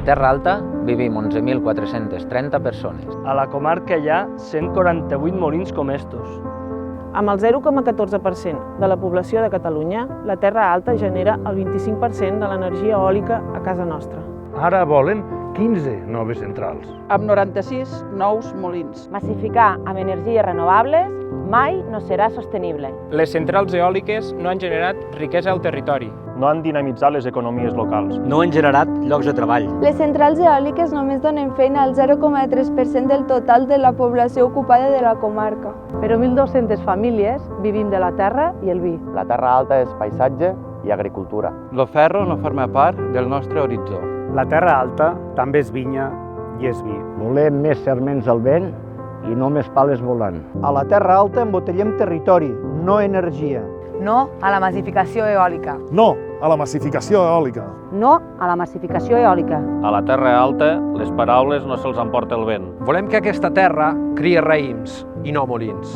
Terra Alta vivim 11.430 persones. A la comarca hi ha 148 molins com estos. Amb el 0,14% de la població de Catalunya, la Terra Alta genera el 25% de l'energia eòlica a casa nostra. Ara volen 15 noves centrals. Amb 96 nous molins. Massificar amb energies renovables mai no serà sostenible. Les centrals eòliques no han generat riquesa al territori. No han dinamitzat les economies locals. No han generat llocs de treball. Les centrals eòliques només donen feina al 0,3% del total de la població ocupada de la comarca. Però 1.200 famílies vivim de la terra i el vi. La Terra Alta és paisatge i agricultura. El ferro no forma part del nostre horitzó. La Terra Alta també és vinya i és vi. Volem més serments al vent i no més pales volant. A la Terra Alta embotellem territori, no energia. No a la massificació eòlica. No a la massificació eòlica. No a la massificació eòlica. A la Terra Alta, les paraules no se'ls emporta el vent. Volem que aquesta terra crie raïms i no molins.